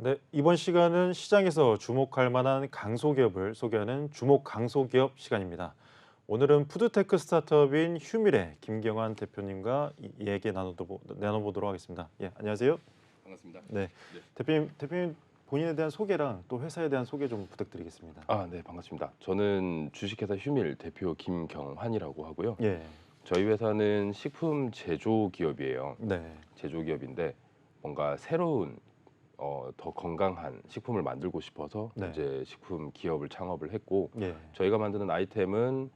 네, 이번 시간은 시장에서 주목할 만한 강소기업을 소개하는 주목 강소기업 시간입니다. 오늘은 푸드테크 스타트업인 휴밀의 김경환 대표님과 얘기 나눠보도록 하겠습니다. 예, 안녕하세요. 반갑습니다. 네, 네. 대표님 본인에 대한 소개랑 또 회사에 대한 소개 좀 부탁드리겠습니다. 네, 반갑습니다. 저는 주식회사 휴밀 대표 김경환이라고 하고요. 예, 저희 회사는 식품 제조 기업이에요. 네, 제조 기업인데 뭔가 새로운 더 건강한 식품을 만들고 싶어서 네. 이제 식품 기업을 창업을 했고 예, 저희가 만드는 아이템은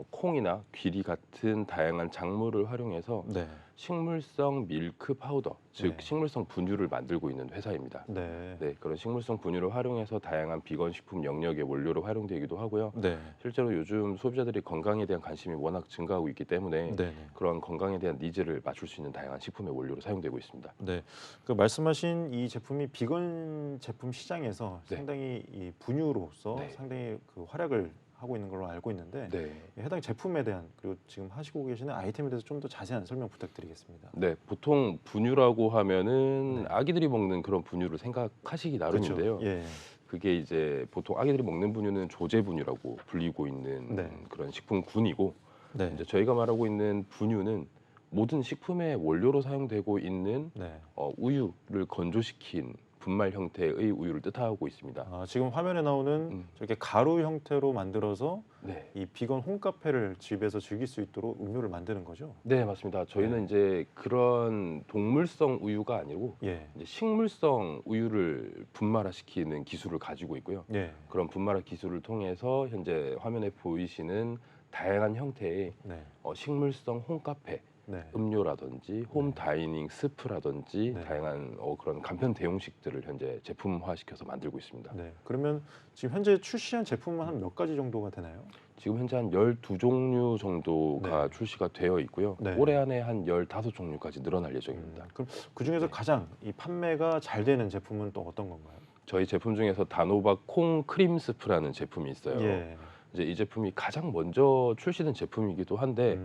콩이나 귀리 같은 다양한 작물을 활용해서 네, 식물성 밀크 파우더, 즉 네. 식물성 분유를 만들고 있는 회사입니다. 네, 네, 그런 식물성 분유를 활용해서 다양한 비건 식품 영역의 원료로 활용되기도 하고요. 네, 실제로 요즘 소비자들이 건강에 대한 관심이 워낙 증가하고 있기 때문에 네, 네. 그런 건강에 대한 니즈를 맞출 수 있는 다양한 식품의 원료로 사용되고 있습니다. 네, 그 말씀하신 이 제품이 비건 제품 시장에서 네. 상당히 이 분유로서 네. 상당히 그 활약을 하고 있는 걸로 알고 있는데 네. 해당 제품에 대한 그리고 지금 하시고 계시는 아이템에 대해서 좀 더 자세한 설명 부탁드리겠습니다. 네, 보통 분유라고 하면은 네. 아기들이 먹는 그런 분유를 생각하시기 나름인데요. 그렇죠. 예, 그게 이제 보통 아기들이 먹는 분유는 조제 분유라고 불리고 있는 네. 그런 식품군이고 네, 이제 저희가 말하고 있는 분유는 모든 식품의 원료로 사용되고 있는 네. 우유를 건조시킨 분말 형태의 우유를 뜻하고 있습니다. 아, 지금 화면에 나오는 음, 저렇게 가루 형태로 만들어서 네. 이 비건 홈카페를 집에서 즐길 수 있도록 음료를 만드는 거죠. 네, 맞습니다. 저희는 네. 이제 그런 동물성 우유가 아니고 예, 이제 식물성 우유를 분말화시키는 기술을 가지고 있고요. 예, 그런 분말화 기술을 통해서 현재 화면에 보이시는 다양한 형태의 네, 식물성 홈카페 네, 음료라든지 홈 다이닝 스프라든지 네. 다양한 그런 간편 대용식들을 현재 제품화시켜서 만들고 있습니다. 네. 그러면 지금 현재 출시한 제품은 한 몇 가지 정도가 되나요? 지금 현재 한 12종류 정도가 네. 출시가 되어 있고요. 네. 올해 안에 한 15종류까지 늘어날 예정입니다. 그럼 그중에서 네. 가장 이 판매가 잘 되는 제품은 또 어떤 건가요? 저희 제품 중에서 단호박 콩 크림 스프라는 제품이 있어요. 예. 이제 이 제품이 가장 먼저 출시된 제품이기도 한데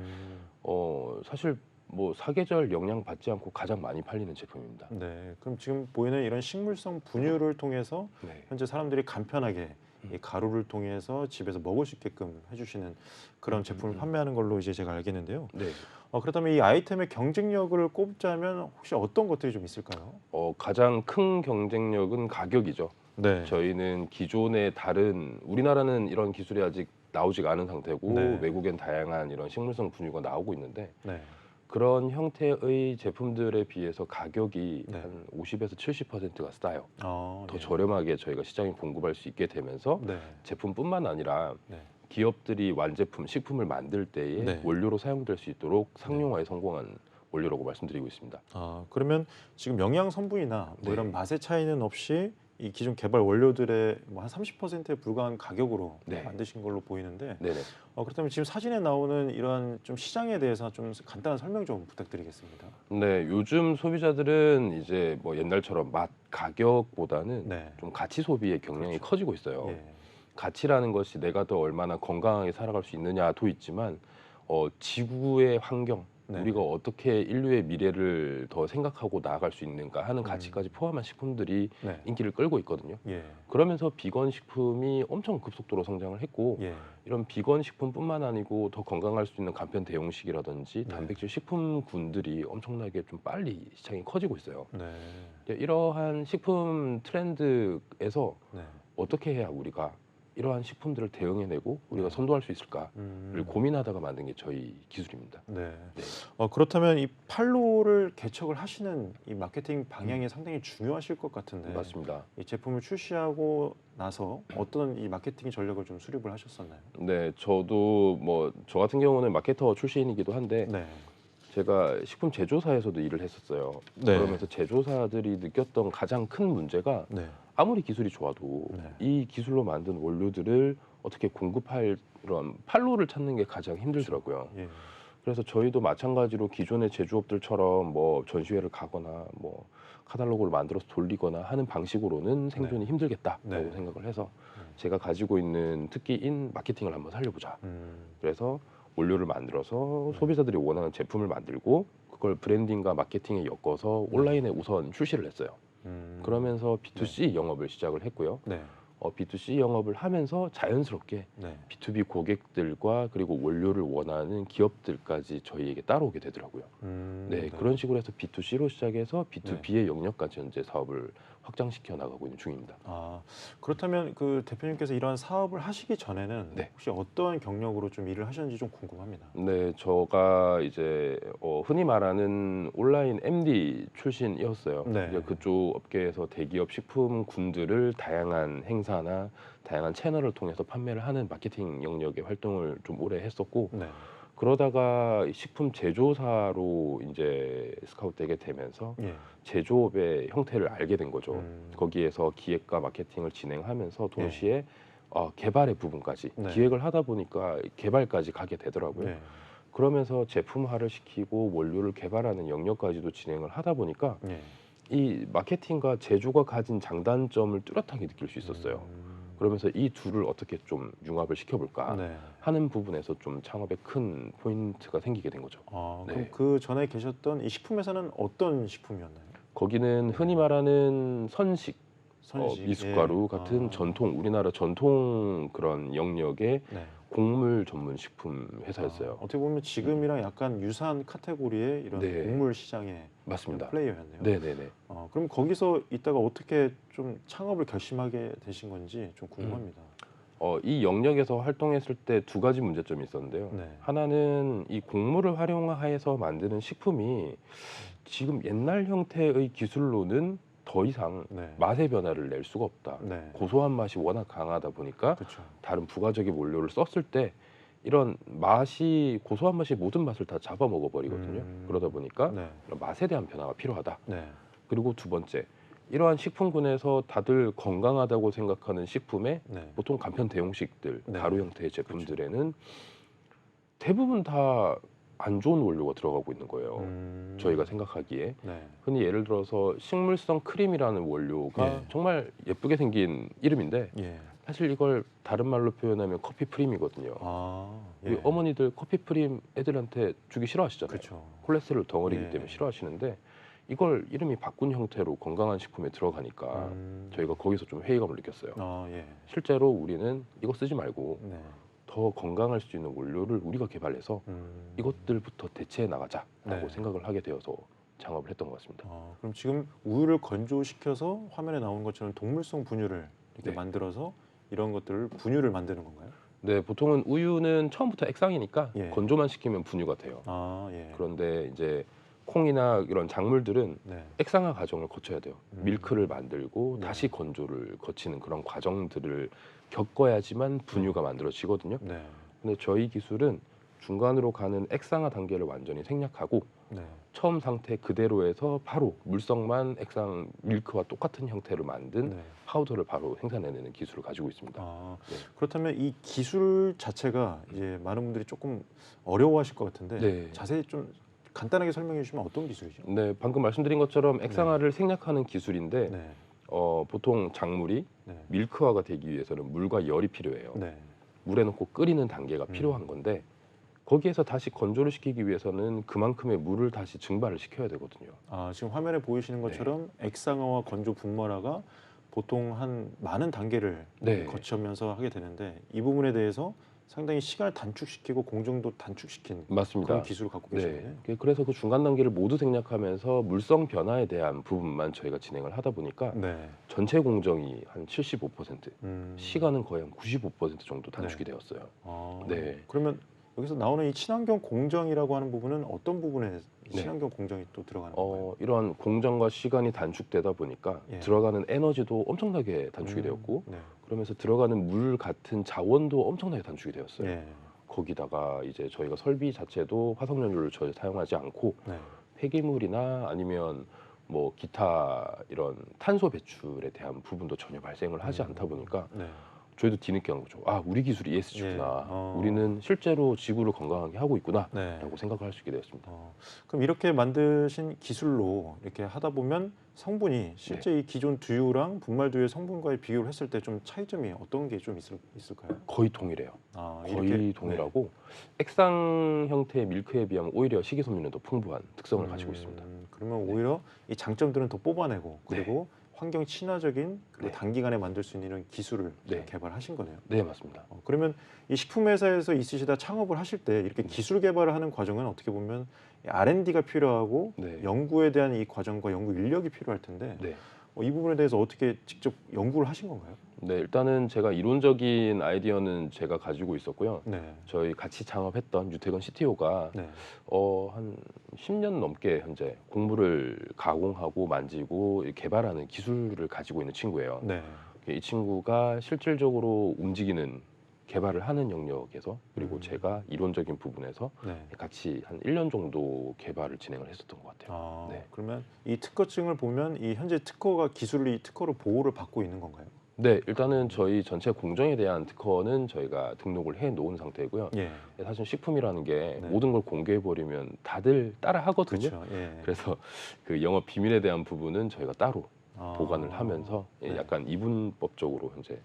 사실 뭐 사계절 영향 받지 않고 가장 많이 팔리는 제품입니다. 네. 그럼 지금 보이는 이런 식물성 분유를 통해서 네. 현재 사람들이 간편하게 음. 이 가루를 통해서 집에서 먹을 수 있게끔 해주시는 그런 제품을 판매하는 걸로 이제 제가 알겠는데요. 네. 그렇다면 이 아이템의 경쟁력을 꼽자면 혹시 어떤 것들이 좀 있을까요? 가장 큰 경쟁력은 가격이죠. 네. 저희는 기존의 다른 우리나라는 이런 기술이 아직 나오지가 않은 상태고 네. 외국엔 다양한 이런 식물성 분유가 나오고 있는데 네. 그런 형태의 제품들에 비해서 가격이 네. 한 50에서 70%가 싸요. 더 예. 저렴하게 저희가 시장에 공급할 수 있게 되면서 네. 제품뿐만 아니라 네. 기업들이 완제품, 식품을 만들 때에 네. 원료로 사용될 수 있도록 상용화에 성공한 원료라고 말씀드리고 있습니다. 그러면 지금 영양 성분이나 뭐 네. 이런 맛의 차이는 없이 이 기존 개발 원료들의 뭐 한 30%에 불과한 가격으로 네. 만드신 걸로 보이는데 네네. 그렇다면 지금 사진에 나오는 이러한 좀 시장에 대해서 좀 간단한 설명 좀 부탁드리겠습니다. 네, 요즘 소비자들은 이제 뭐 옛날처럼 맛, 가격보다는 네. 좀 가치 소비의 경향이 그렇죠. 커지고 있어요. 예. 가치라는 것이 내가 더 얼마나 건강하게 살아갈 수 있느냐도 있지만 지구의 환경, 네. 우리가 어떻게 인류의 미래를 더 생각하고 나아갈 수 있는가 하는 음. 가치까지 포함한 식품들이 네. 인기를 끌고 있거든요. 예. 그러면서 비건 식품이 엄청 급속도로 성장을 했고 예. 이런 비건 식품뿐만 아니고 더 건강할 수 있는 간편 대용식이라든지 네. 단백질 식품군들이 엄청나게 좀 빨리 시장이 커지고 있어요. 네. 이러한 식품 트렌드에서 네. 어떻게 해야 우리가 이러한 식품들을 대응해내고 우리가 네. 선도할 수 있을까를 음. 고민하다가 만든 게 저희 기술입니다. 네. 네. 그렇다면 이 팔로를 개척을 하시는 이 마케팅 방향이 상당히 중요하실 것 같은데 맞습니다. 이 제품을 출시하고 나서 어떤 이 마케팅 전략을 좀 수립을 하셨었나요? 네, 저도 뭐 저 같은 경우는 마케터 출신이기도 한데 네. 제가 식품 제조사에서도 일을 했었어요. 네. 그러면서 제조사들이 느꼈던 가장 큰 문제가 네. 아무리 기술이 좋아도 네. 이 기술로 만든 원료들을 어떻게 공급할 이런 판로를 찾는 게 가장 힘들더라고요. 예. 그래서 저희도 마찬가지로 기존의 제조업들처럼 뭐 전시회를 가거나 뭐 카탈로그를 만들어서 돌리거나 하는 방식으로는 생존이 힘들겠다라고 네. 생각을 해서 네. 제가 가지고 있는 특기인 마케팅을 한번 살려보자. 그래서 원료를 만들어서 소비자들이 원하는 제품을 만들고 그걸 브랜딩과 마케팅에 엮어서 온라인에 우선 출시를 했어요. 그러면서 B2C 영업을 시작을 했고요. 네. B2C 영업을 하면서 자연스럽게 네. B2B 고객들과 그리고 원료를 원하는 기업들까지 저희에게 따라오게 되더라고요. 네, 그런 식으로 해서 B2C로 시작해서 B2B의 영역까지 현재 사업을 확장시켜 나가고 있는 중입니다. 아, 그렇다면 그 대표님께서 이런 사업을 하시기 전에는 네. 혹시 어떤 경력으로 좀 일을 하셨는지 좀 궁금합니다. 네, 제가 이제 흔히 말하는 온라인 MD 출신이었어요. 네. 이제 그쪽 업계에서 대기업 식품군들을 다양한 행사나 다양한 채널을 통해서 판매를 하는 마케팅 영역의 활동을 좀 오래 했었고, 네. 그러다가 식품 제조사로 이제 스카웃되게 되면서 예. 제조업의 형태를 알게 된 거죠. 음. 거기에서 기획과 마케팅을 진행하면서 동시에 개발의 부분까지 네. 기획을 하다 보니까 개발까지 가게 되더라고요. 네. 그러면서 제품화를 시키고 원료를 개발하는 영역까지도 진행을 하다 보니까 예. 이 마케팅과 제조가 가진 장단점을 뚜렷하게 느낄 수 있었어요. 그러면서 이 둘을 어떻게 좀 융합을 시켜볼까 네. 하는 부분에서 좀 창업에 큰 포인트가 생기게 된 거죠. 그럼 네. 그 전에 계셨던 이 식품회사는 어떤 식품이었나요? 거기는 흔히 말하는 선식, 선식. 미숫가루 예. 같은 전통, 우리나라 전통 그런 영역의 네. 곡물 전문 식품 회사였어요. 어떻게 보면 지금이랑 약간 유사한 카테고리의 이런 네. 곡물 시장의 맞습니다. 플레이어였네요. 네네네. 그럼 거기서 있다가 어떻게 좀 창업을 결심하게 되신 건지 좀 궁금합니다. 이 영역에서 활동했을 때 두 가지 문제점이 있었는데요. 네. 하나는 이 곡물을 활용해서 만드는 식품이 지금 옛날 형태의 기술로는 더 이상 네. 맛의 변화를 낼 수가 없다. 네. 고소한 맛이 워낙 강하다 보니까 그렇죠. 다른 부가적인 원료를 썼을 때 이런 맛이 고소한 맛이 모든 맛을 다 잡아먹어 버리거든요. 그러다 보니까 네. 이런 맛에 대한 변화가 필요하다. 네. 그리고 두 번째, 이러한 식품군에서 다들 건강하다고 생각하는 식품에 네. 보통 간편 대용식들, 네. 가루 형태의 제품들에는 대부분 다 안 좋은 원료가 들어가고 있는 거예요. 저희가 생각하기에. 네. 흔히 예를 들어서 식물성 크림이라는 원료가 예. 정말 예쁘게 생긴 이름인데 예. 사실 이걸 다른 말로 표현하면 커피 프림이거든요. 예. 우리 어머니들 커피 프림 애들한테 주기 싫어하시잖아요. 그렇죠. 콜레스테롤 덩어리이기 예. 때문에 싫어하시는데 이걸 이름이 바꾼 형태로 건강한 식품에 들어가니까 저희가 거기서 좀 회의감을 느꼈어요. 예. 실제로 우리는 이거 쓰지 말고 네. 더 건강할 수 있는 원료를 우리가 개발해서 이것들부터 대체해 나가자라고 네. 생각을 하게 되어서 창업을 했던 것 같습니다. 그럼 지금 우유를 건조시켜서 화면에 나온 것처럼 동물성 분유를 이렇게 네. 만들어서 이런 것들을 분유를 만드는 건가요? 네, 보통은 우유는 처음부터 액상이니까 예. 건조만 시키면 분유가 돼요. 예. 그런데 이제 콩이나 이런 작물들은 네. 액상화 과정을 거쳐야 돼요. 밀크를 만들고 네. 다시 건조를 거치는 그런 과정들을 겪어야지만 분유가 만들어지거든요. 네. 근데 저희 기술은 중간으로 가는 액상화 단계를 완전히 생략하고 네. 처음 상태 그대로에서 바로 물성만 액상 밀크와 똑같은 형태로 만든 네. 파우더를 바로 생산해내는 기술을 가지고 있습니다. 네. 그렇다면 이 기술 자체가 이제 많은 분들이 조금 어려워하실 것 같은데 네. 자세히 좀 간단하게 설명해 주시면 어떤 기술이죠? 네, 방금 말씀드린 것처럼 액상화를 생략하는 기술인데 네. 보통 작물이 네. 밀크화가 되기 위해서는 물과 열이 필요해요. 네. 물에 넣고 끓이는 단계가 필요한 건데 거기에서 다시 건조를 시키기 위해서는 그만큼의 물을 다시 증발을 시켜야 되거든요. 지금 화면에 보이시는 것처럼 액상화와 건조 분말화가 보통 한 많은 단계를 네. 거치면서 하게 되는데 이 부분에 대해서 상당히 시간을 단축시키고 공정도 단축시킨 맞습니다. 그런 기술을 갖고 계시네요. 네. 그래서 그 중간 단계를 모두 생략하면서 물성 변화에 대한 부분만 저희가 진행을 하다 보니까 네. 전체 공정이 한 75%, 시간은 거의 한 95% 정도 단축이 네. 되었어요. 네. 그러면 여기서 나오는 이 친환경 공정이라고 하는 부분은 어떤 부분에 이 네. 친환경 공정이 또 들어가는 건가요? 이런 공정과 시간이 단축되다 보니까 예. 들어가는 에너지도 엄청나게 단축이 되었고 네. 그러면서 들어가는 물 같은 자원도 엄청나게 단축이 되었어요. 예. 거기다가 이제 저희가 설비 자체도 화석연료를 전혀 사용하지 않고 네. 폐기물이나 아니면 뭐 기타 이런 탄소 배출에 대한 부분도 전혀 발생을 하지 않다 보니까 네. 저희도 뒤늦게 한 거죠. 아, 우리 기술이 ESG구나. 예. 우리는 실제로 지구를 건강하게 하고 있구나라고 네. 생각을 할 수 있게 되었습니다. 그럼 이렇게 만드신 기술로 이렇게 하다 보면 성분이 실제 이 기존 두유랑 분말 두유의 성분과의 비교를 했을 때 좀 차이점이 어떤 게 좀 있을까요? 거의 동일해요. 거의 거의 동일하고 액상 형태의 밀크에 비하면 오히려 식이섬유는 더 풍부한 특성을 가지고 있습니다. 그러면 네. 오히려 이 장점들은 더 뽑아내고 그리고 환경 친화적인 그리고 네. 단기간에 만들 수 있는 이런 기술을 네. 개발하신 거네요. 네, 맞습니다. 그러면 이 식품회사에서 있으시다 창업을 하실 때 이렇게 네. 기술 개발을 하는 과정은 어떻게 보면 R&D가 필요하고 네. 연구에 대한 이 과정과 연구 인력이 필요할 텐데 네. 이 부분에 대해서 어떻게 직접 연구를 하신 건가요? 네, 일단은 제가 이론적인 아이디어는 제가 가지고 있었고요. 네. 저희 같이 창업했던 유태건 CTO가 네. 한 10년 넘게 현재 곡물을 가공하고 만지고 개발하는 기술을 가지고 있는 친구예요. 네. 이 친구가 실질적으로 움직이는 개발을 하는 영역에서 그리고 제가 이론적인 부분에서 네. 같이 한 1년 정도 개발을 진행을 했었던 것 같아요. 네. 그러면 이 특허증을 보면 이 현재 특허가 기술이 특허로 보호를 받고 있는 건가요? 네, 일단은 저희 전체 공정에 대한 특허는 저희가 등록을 해 놓은 상태고요. 예. 사실 식품이라는 게 네. 모든 걸 공개해 버리면 다들 따라 하거든요. 그렇죠. 예. 그래서 그 영업 비밀에 대한 부분은 저희가 따로 아. 보관을 하면서 네. 약간 이분법적으로 현재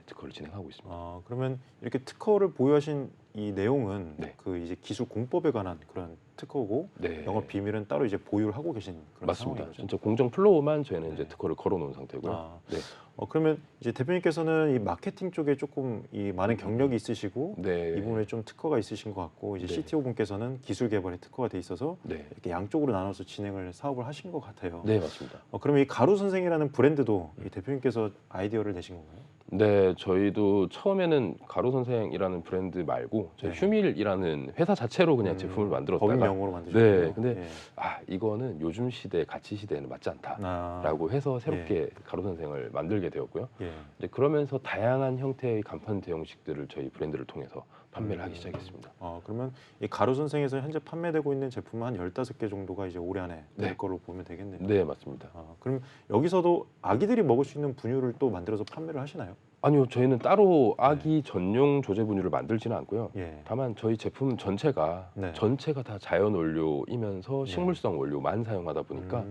특허를 진행하고 있습니다. 그러면 이렇게 특허를 보유하신 이 내용은 네. 그 이제 기술 공법에 관한 그런 특허고 네, 영업 비밀은 따로 이제 보유를 하고 계신 그런 맞습니다. 상황이죠. 진짜 공정 플로우만 저희는 이제 네. 특허를 걸어 놓은 상태고요. 네. 그러면 이제 대표님께서는 이 마케팅 쪽에 조금 이 많은 경력이 있으시고 네. 이 부분에 좀 특허가 있으신 것 같고 이제 네. CTO 분께서는 기술 개발에 특허가 돼 있어서 네. 이렇게 양쪽으로 나눠서 진행을 사업을 하신 것 같아요. 네, 맞습니다. 그러면 이 가루 선생이라는 브랜드도 이 대표님께서 아이디어를 내신 건가요? 네, 저희도 처음에는 가루 선생이라는 브랜드 말고 저희 네. 휴밀이라는 회사 자체로 그냥 제품을 만들었다가 법인명으로 만드셨고요. 네, 근데 이거는 요즘 시대 가치 시대에는 맞지 않다라고 해서 새롭게 가루 선생을 만들게 되었고요. 이제 그러면서 다양한 형태의 간판 대형식들을 저희 브랜드를 통해서 판매를 하기 시작했습니다. 그러면 이 가루 선생에서 현재 판매되고 있는 제품은 한 15개 정도가 이제 올해 안에 될 네. 걸로 보면 되겠네요. 네, 맞습니다. 그럼 여기서도 아기들이 먹을 수 있는 분유를 또 만들어서 판매를 하시나요? 아니요, 저희는 따로 아기 전용 조제 분유를 만들지는 않고요. 다만 저희 제품 전체가 다 자연 원료이면서 식물성 원료만 사용하다 보니까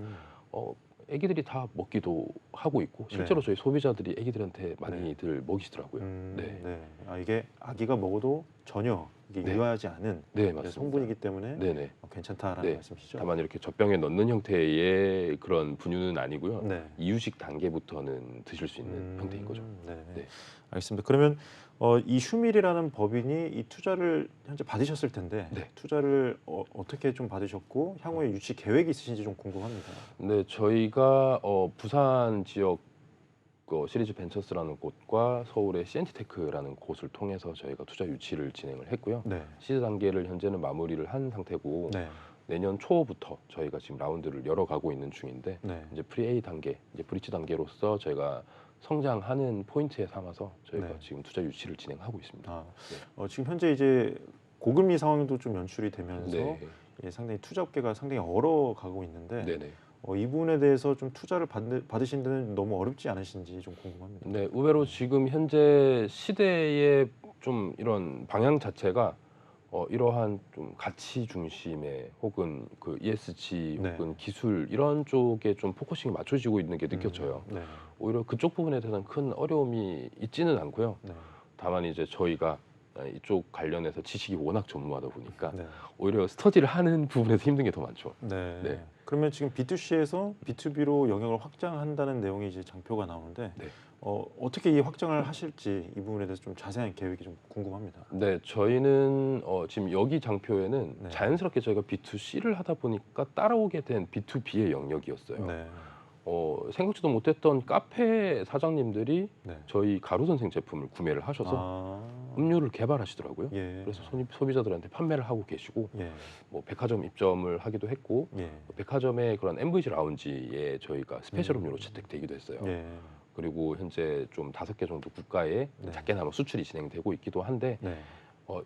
애기들이 다 먹기도 하고 있고 실제로 저희 소비자들이 애기들한테 많이들 먹이시더라고요. 이게 아기가 먹어도 전혀 이게 유해하지 않은 맞습니다. 성분이기 때문에 네네. 괜찮다라는 말씀이시죠? 다만 이렇게 젖병에 넣는 형태의 그런 분유는 아니고요. 네. 이유식 단계부터는 드실 수 있는 형태인 거죠. 네. 알겠습니다. 그러면 이 휴밀이라는 법인이 이 투자를 현재 받으셨을 텐데 투자를 어떻게 좀 받으셨고 향후에 유치 계획이 있으신지 좀 궁금합니다. 네, 저희가 부산 지역 시리즈 벤처스라는 곳과 서울의 CNT테크라는 곳을 통해서 저희가 투자 유치를 진행을 했고요. 시드 단계를 현재는 마무리를 한 상태고 내년 초부터 저희가 지금 라운드를 열어가고 있는 중인데 이제 프리-A 단계, 이제 브리지 단계로서 저희가 성장하는 포인트에 삼아서 저희가 지금 투자 유치를 진행하고 있습니다. 지금 현재 이제 고금리 상황도 좀 연출이 되면서 상당히 투자 업계가 상당히 얼어가고 있는데 이 부분에 대해서 좀 투자를 받으신 데는 너무 어렵지 않으신지 좀 궁금합니다. 네, 의외로 지금 현재 시대의 좀 이런 방향 자체가 이러한 좀 가치 중심의 혹은 그 ESG 혹은 기술 이런 쪽에 좀 포커싱이 맞춰지고 있는 게 느껴져요. 오히려 그쪽 부분에 대한 큰 어려움이 있지는 않고요. 다만 이제 저희가 이쪽 관련해서 지식이 워낙 전무하다 보니까 오히려 스터디를 하는 부분에서 힘든 게 더 많죠. 그러면 지금 B2C에서 B2B로 영역을 확장한다는 내용이 이제 장표가 나오는데 어떻게 이 확장을 하실지 이 부분에 대해서 좀 자세한 계획이 좀 궁금합니다. 네, 저희는 지금 여기 장표에는 자연스럽게 저희가 B2C를 하다 보니까 따라오게 된 B2B의 영역이었어요. 생각지도 못했던 카페 사장님들이 저희 가루 선생 제품을 구매를 하셔서 음료를 개발하시더라고요. 그래서 소비자들한테 판매를 하고 계시고 뭐 백화점 입점을 하기도 했고 백화점의 그런 MVG 라운지에 저희가 스페셜 음료로 채택되기도 했어요. 그리고 현재 좀 5개 정도 국가에 작게나마 수출이 진행되고 있기도 한데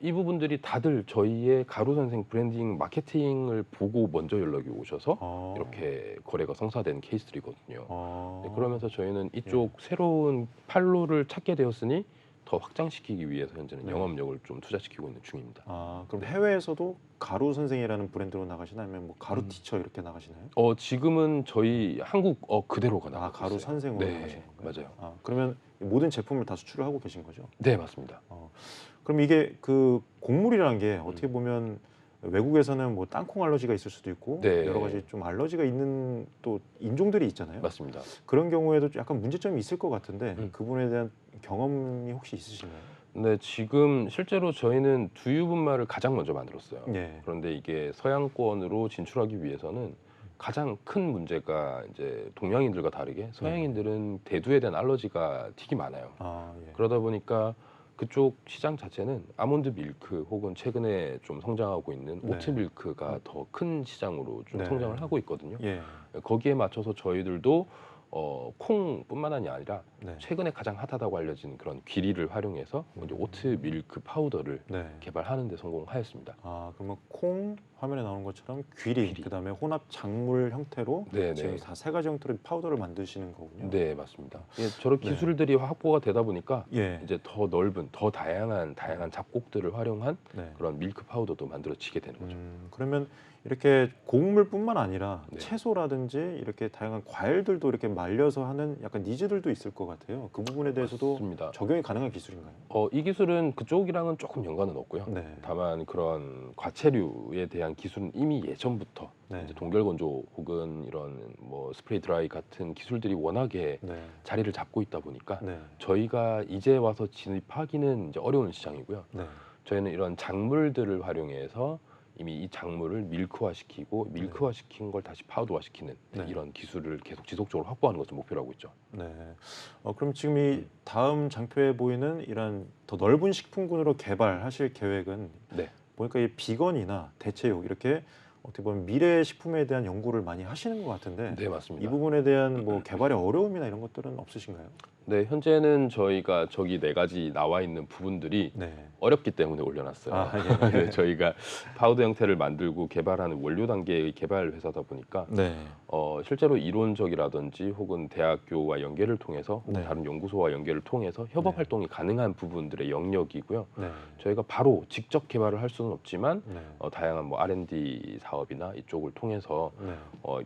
이 부분들이 다들 저희의 가루 선생 브랜딩 마케팅을 보고 먼저 연락이 오셔서 이렇게 거래가 성사된 케이스들이거든요. 네, 그러면서 저희는 이쪽 새로운 판로를 찾게 되었으니 더 확장시키기 위해서 현재는 네. 영업력을 좀 투자시키고 있는 중입니다. 그럼 해외에서도 가루 선생이라는 브랜드로 나가시나요? 아니면 뭐 가루 티처 이렇게 나가시나요? 지금은 저희 한국 그대로가 나가고 가루 있어요. 선생으로 네, 나가시는 건가요? 맞아요. 그러면 모든 제품을 다 수출을 하고 계신 거죠? 네, 맞습니다. 그럼 이게 그 곡물이라는 게 어떻게 보면 외국에서는 뭐 땅콩 알러지가 있을 수도 있고 네. 여러 가지 좀 알러지가 있는 또 인종들이 있잖아요. 맞습니다. 그런 경우에도 약간 문제점이 있을 것 같은데 그 부분에 대한 경험이 혹시 있으신가요? 네, 지금 실제로 저희는 두유분말을 가장 먼저 만들었어요. 네. 그런데 이게 서양권으로 진출하기 위해서는 가장 큰 문제가 이제 동양인들과 다르게 서양인들은 대두에 대한 알러지가 되게 많아요. 예. 그러다 보니까 그쪽 시장 자체는 아몬드 밀크 혹은 최근에 좀 성장하고 있는 네. 오트 밀크가 더 큰 시장으로 좀 네. 성장을 하고 있거든요. 예. 거기에 맞춰서 저희들도 콩뿐만이 아니라 네. 최근에 가장 핫하다고 알려진 그런 귀리를 활용해서 이제 오트 밀크 파우더를 네. 개발하는 데 성공하였습니다. 그러면 콩 화면에 나오는 것처럼 귀리. 그다음에 혼합 작물 형태로 네네. 지금 다 세 가지 형태로 파우더를 만드시는 거군요. 네, 맞습니다. 저런 네. 기술들이 확보가 되다 보니까 예. 이제 더 넓은, 더 다양한 잡곡들을 활용한 네. 그런 밀크 파우더도 만들어지게 되는 거죠. 그러면 이렇게 곡물뿐만 아니라 네. 채소라든지 이렇게 다양한 과일들도 이렇게 말려서 하는 약간 니즈들도 있을 것 같아요. 그 부분에 대해서도 맞습니다. 적용이 가능한 기술인가요? 이 기술은 그쪽이랑은 조금 연관은 없고요. 네. 다만 그런 과체류에 대한 기술은 이미 예전부터 네. 이제 동결 건조 혹은 이런 뭐 스프레이 드라이 같은 기술들이 워낙에 네. 자리를 잡고 있다 보니까 네. 저희가 이제 와서 진입하기는 이제 어려운 시장이고요. 네. 저희는 이런 작물들을 활용해서 이미 이 작물을 밀크화시키고 밀크화시킨 걸 다시 파우더화시키는 네. 이런 기술을 계속 지속적으로 확보하는 것을 목표로 하고 있죠. 네. 그럼 지금 이 다음 장표에 보이는 이런 더 넓은 식품군으로 개발하실 계획은 네. 보니까 이 비건이나 대체육 이렇게 어떻게 보면 미래 식품에 대한 연구를 많이 하시는 것 같은데 네, 맞습니다. 이 부분에 대한 뭐 개발의 어려움이나 이런 것들은 없으신가요? 네, 현재는 저희가 저기 4가지 나와 있는 부분들이 네. 어렵기 때문에 올려놨어요. 예. 네, 저희가 파우더 형태를 만들고 개발하는 원료 단계의 개발 회사다 보니까 네. 실제로 이론적이라든지 혹은 대학교와 연계를 통해서 혹은 네. 다른 연구소와 연계를 통해서 협업 네. 활동이 가능한 부분들의 영역이고요. 네. 저희가 바로 직접 개발을 할 수는 없지만 네. 다양한 뭐 R&D 사업이나 이쪽을 통해서 네.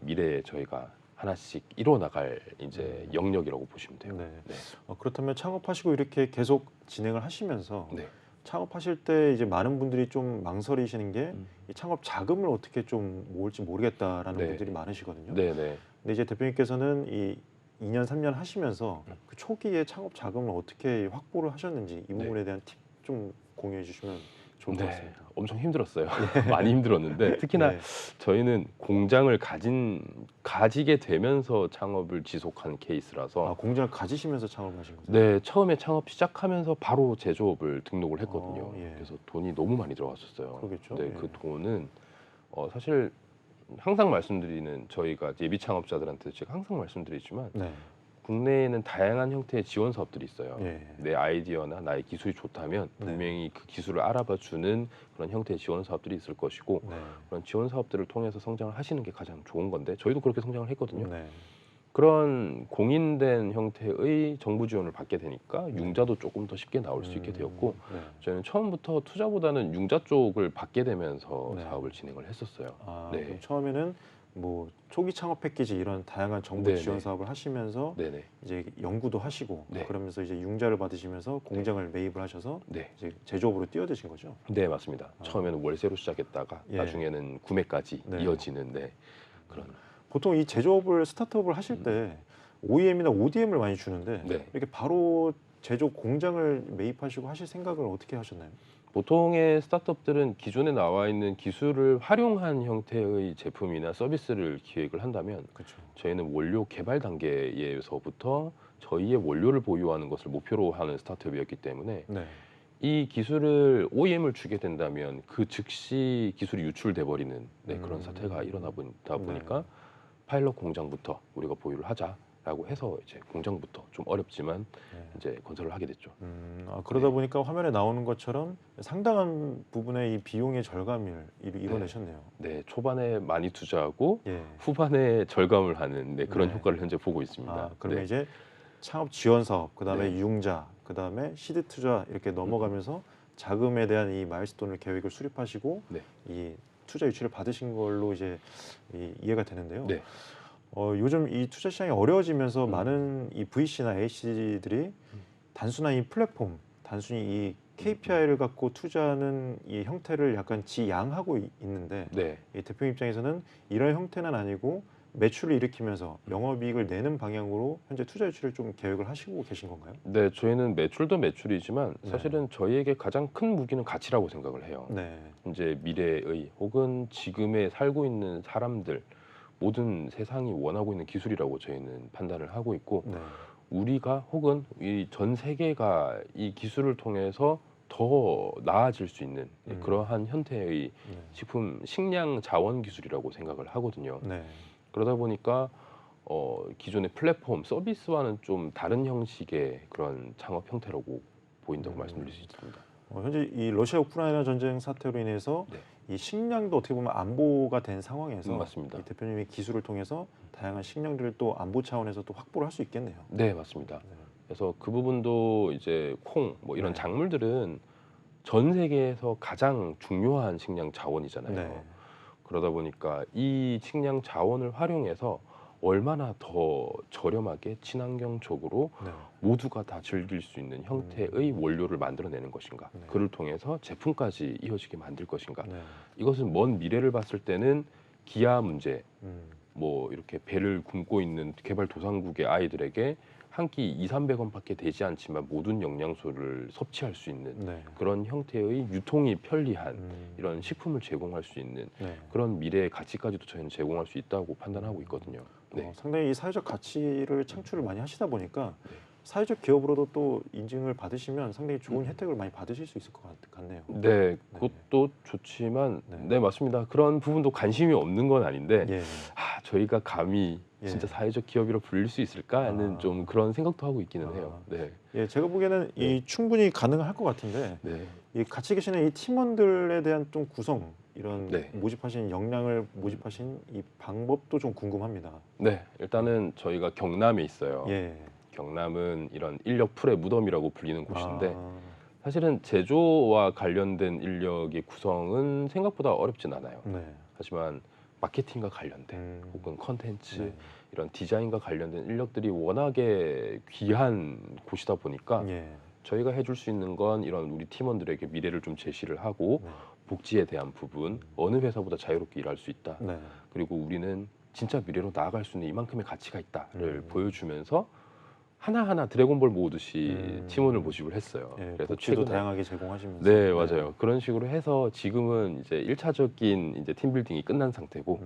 미래에 저희가 하나씩 이뤄나갈 이제 영역이라고 보시면 돼요. 네. 네. 그렇다면 창업하시고 이렇게 계속 진행을 하시면서 네. 창업하실 때 이제 많은 분들이 좀 망설이시는 게 이 음. 창업 자금을 어떻게 좀 모을지 모르겠다라는 네. 분들이 많으시거든요. 네, 네. 근데 이제 대표님께서는 이 2년, 3년 하시면서 그 초기에 창업 자금을 어떻게 확보를 하셨는지 이 부분에 대한 팁 좀 공유해 주시면 좋을 것 같습니다. 엄청 힘들었어요. 많이 힘들었는데 특히나 네. 저희는 공장을 가지게 되면서 창업을 지속한 케이스라서 공장을 가지시면서 창업하신 거죠? 네, 처음에 창업 시작하면서 바로 제조업을 등록을 했거든요. 예. 그래서 돈이 너무 많이 들어갔었어요. 그러겠죠. 네, 예. 그 돈은 사실 항상 말씀드리는 저희가 예비 창업자들한테 제가 항상 말씀드리지만 네. 국내에는 다양한 형태의 지원 사업들이 있어요. 예. 내 아이디어나 나의 기술이 좋다면 네. 분명히 그 기술을 알아봐 주는 그런 형태의 지원 사업들이 있을 것이고 네. 그런 지원 사업들을 통해서 성장을 하시는 게 가장 좋은 건데 저희도 그렇게 성장을 했거든요. 네. 그런 공인된 형태의 정부 지원을 받게 되니까 네. 융자도 조금 더 쉽게 나올 수 있게 되었고 네. 저희는 처음부터 투자보다는 융자 쪽을 받게 되면서 네. 사업을 진행을 했었어요. 네. 그럼 처음에는 뭐 초기 창업 패키지 이런 다양한 정부 네네. 지원 사업을 하시면서 네네. 이제 연구도 하시고 네. 그러면서 이제 융자를 받으시면서 공장을 매입을 하셔서 네. 이제 제조업으로 뛰어드신 거죠. 네, 맞습니다. 처음에는 월세로 시작했다가 예. 나중에는 구매까지 네. 이어지는데 그런 보통 이 제조업을 스타트업을 하실 때 OEM이나 ODM을 많이 주는데 네. 이렇게 바로 제조 공장을 매입하시고 하실 생각을 어떻게 하셨나요? 보통의 스타트업들은 기존에 나와 있는 기술을 활용한 형태의 제품이나 서비스를 기획을 한다면 그렇죠. 저희는 원료 개발 단계에서부터 저희의 원료를 보유하는 것을 목표로 하는 스타트업이었기 때문에 네. 이 기술을 OEM을 주게 된다면 그 즉시 기술이 유출돼 버리는 그런 사태가 일어나다 보니까 파일럿 공장부터 우리가 보유를 하자 라고 해서 이제 공장부터 좀 어렵지만 네. 이제 건설을 하게 됐죠. 그러다 네. 보니까 화면에 나오는 것처럼 상당한 부분의 이 비용의 절감을 이뤄내셨네요. 네, 초반에 많이 투자하고 예. 후반에 절감을 하는 그런 네. 효과를 현재 보고 있습니다. 그러면 네. 이제 창업 지원 사업, 그다음에 네. 융자, 그다음에 시드 투자 이렇게 넘어가면서 자금에 대한 이 마일스톤을 계획을 수립하시고 네. 이 투자 유치를 받으신 걸로 이제 이해가 되는데요. 네. 요즘 이 투자 시장이 어려워지면서 음. 많은 이 VC나 AC들이 단순한 이 플랫폼, 단순히 이 KPI를 갖고 투자하는 이 형태를 약간 지양하고 있는데 네. 이 대표님 입장에서는 이런 형태는 아니고 매출을 일으키면서 영업이익을 내는 방향으로 현재 투자 유치를 좀 계획을 하시고 계신 건가요? 네, 저희는 매출도 매출이지만 네. 사실은 저희에게 가장 큰 무기는 가치라고 생각을 해요. 네. 이제 미래의 혹은 지금에 살고 있는 사람들 모든 세상이 원하고 있는 기술이라고 저희는 판단을 하고 있고 네. 우리가 혹은 이 전 세계가 이 기술을 통해서 더 나아질 수 있는 그러한 형태의 네. 식품 식량 자원 기술이라고 생각을 하거든요. 네. 그러다 보니까 기존의 플랫폼 서비스와는 좀 다른 형식의 그런 창업 형태라고 보인다고 말씀드릴 수 있습니다. 현재 이 러시아 우크라이나 전쟁 사태로 인해서 네. 이 식량도 어떻게 보면 안보가 된 상황에서 맞습니다. 이 대표님이 기술을 통해서 다양한 식량들을 또 안보 차원에서 또 확보를 할 수 있겠네요. 네, 맞습니다. 네. 그래서 그 부분도 이제 콩 뭐 이런 네. 작물들은 전 세계에서 가장 중요한 식량 자원이잖아요. 네. 그러다 보니까 이 식량 자원을 활용해서 얼마나 더 저렴하게 친환경적으로 네. 모두가 다 즐길 수 있는 형태의 원료를 만들어내는 것인가, 네. 그를 통해서 제품까지 이어지게 만들 것인가. 네. 이것은 먼 미래를 봤을 때는 기아 문제, 음. 뭐 이렇게 배를 굶고 있는 개발도상국의 아이들에게 한 끼 200~300원밖에 되지 않지만 모든 영양소를 섭취할 수 있는 네. 그런 형태의 유통이 편리한 음. 이런 식품을 제공할 수 있는 네. 그런 미래의 가치까지도 저희는 제공할 수 있다고 판단하고 있거든요. 네. 상당히 이 사회적 가치를 창출을 많이 하시다 보니까 네. 사회적 기업으로도 또 인증을 받으시면 상당히 좋은 혜택을 많이 받으실 수 있을 것 같네요. 네, 그것도 좋지만 네. 네, 맞습니다. 그런 부분도 관심이 없는 건 아닌데 예. 저희가 감히 예. 진짜 사회적 기업이라 불릴 수 있을까 하는 좀 그런 생각도 하고 있기는 해요. 네. 예, 제가 보기에는 네. 이 충분히 가능할 것 같은데 네. 이 같이 계시는 이 팀원들에 대한 좀 구성 이런 네. 모집하신 역량을 모집하신 이 방법도 좀 궁금합니다. 네, 일단은 저희가 경남에 있어요. 예. 경남은 이런 인력 풀의 무덤이라고 불리는 곳인데 아, 사실은 제조와 관련된 인력의 구성은 생각보다 어렵진 않아요. 네. 하지만 마케팅과 관련된 혹은 컨텐츠 네. 이런 디자인과 관련된 인력들이 워낙에 귀한 곳이다 보니까 예. 저희가 해줄 수 있는 건 이런 우리 팀원들에게 미래를 좀 제시를 하고 네. 복지에 대한 부분, 어느 회사보다 자유롭게 일할 수 있다. 네. 그리고 우리는 진짜 미래로 나아갈 수 있는 이만큼의 가치가 있다를 음. 보여주면서 하나하나 드래곤볼 모으듯이 팀원을 모집을 했어요. 예, 그래서 복지도 최근에 다양하게 제공하시면서. 네, 맞아요. 그런 식으로 해서 지금은 이제 1차적인 이제 팀 빌딩이 끝난 상태고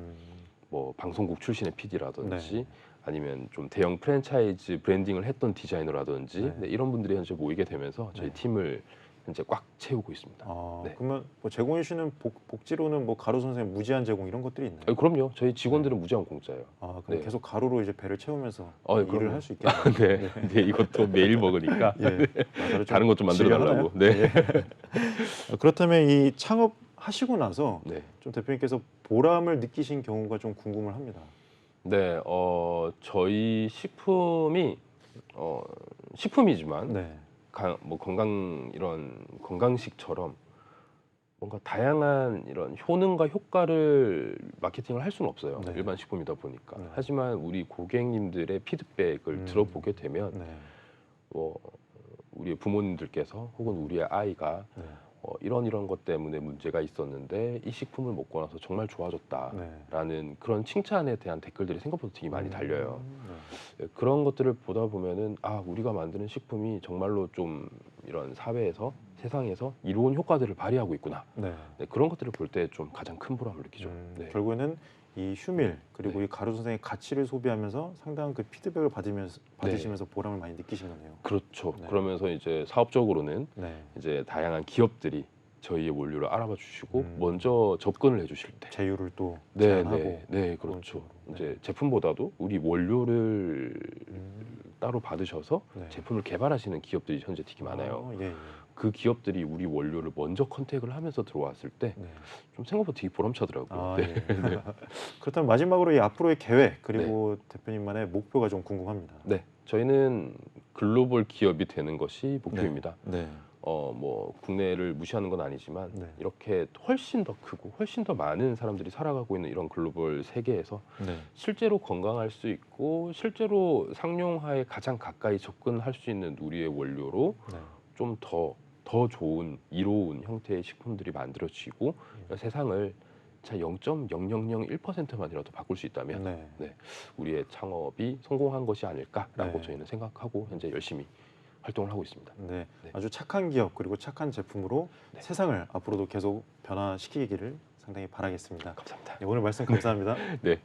뭐 방송국 출신의 PD라든지 네. 아니면 좀 대형 프랜차이즈 브랜딩을 했던 디자이너라든지 네. 네, 이런 분들이 현재 모이게 되면서 저희 네. 팀을 현재 꽉 채우고 있습니다. 네. 그러면 뭐 제공해 주시는 복지로는 뭐 가루 선생님 무제한 제공 이런 것들이 있나요? 그럼요. 저희 직원들은 무제한 공짜예요. 그럼 네. 계속 가루로 이제 배를 채우면서 그럼요. 일을 할 수 있겠네요. 네. 네, 이것도 매일 먹으니까 예. 다른 것 좀 만들어 달라고. 네. 그렇다면 이 창업하시고 나서 네. 좀 대표님께서 보람을 느끼신 경우가 좀 궁금을 합니다. 네, 저희 식품이 식품이지만 네. 뭐 이런 건강식처럼 뭔가 다양한 이런 효능과 효과를 마케팅을 할 수는 없어요. 네. 일반 식품이다 보니까. 네. 하지만 우리 고객님들의 피드백을 들어보게 되면 네. 우리 부모님들께서 혹은 우리의 아이가 네. 이런 것 때문에 문제가 있었는데 이 식품을 먹고 나서 정말 좋아졌다라는 네. 그런 칭찬에 대한 댓글들이 생각보다 되게 많이 달려요. 네. 그런 것들을 보다 보면은 우리가 만드는 식품이 정말로 좀 이런 사회에서 세상에서 이로운 효과들을 발휘하고 있구나. 네. 네, 그런 것들을 볼 때 좀 가장 큰 보람을 느끼죠. 네. 결국에는 이 휴밀 그리고 네. 이 가루 선생의 가치를 소비하면서 상당한 그 피드백을 받으시면서 보람을 많이 느끼신 거네요. 그렇죠. 네. 그러면서 이제 사업적으로는 네. 이제 다양한 기업들이 저희의 원료를 알아봐 주시고 음. 먼저 접근을 해주실 때, 제휴를 또 네, 제안하고 네, 그런 그렇죠. 쪽으로. 네. 이제 제품보다도 우리 원료를 음. 따로 받으셔서 네. 제품을 개발하시는 기업들이 현재 되게 많아요. 예, 예. 그 기업들이 우리 원료를 먼저 컨택을 하면서 들어왔을 때 좀 네. 생각보다 되게 보람차더라고요. 아, 네. 예. 그렇다면 마지막으로 이 앞으로의 계획 그리고 대표님만의 목표가 좀 궁금합니다. 네, 저희는 글로벌 기업이 되는 것이 목표입니다. 네. 뭐 국내를 무시하는 건 아니지만 네. 이렇게 훨씬 더 크고 훨씬 더 많은 사람들이 살아가고 있는 이런 글로벌 세계에서 네. 실제로 건강할 수 있고 실제로 상용화에 가장 가까이 접근할 수 있는 우리의 원료로 네. 좀 더 좋은 이로운 형태의 식품들이 만들어지고 세상을 자 0.0001%만이라도 바꿀 수 있다면 네. 우리의 창업이 성공한 것이 아닐까라고 네. 저희는 생각하고 현재 열심히 활동을 하고 있습니다. 네. 네. 아주 착한 기업 그리고 착한 제품으로 네. 세상을 앞으로도 계속 변화시키기를 상당히 바라겠습니다. 감사합니다. 네, 오늘 말씀 감사합니다. 네.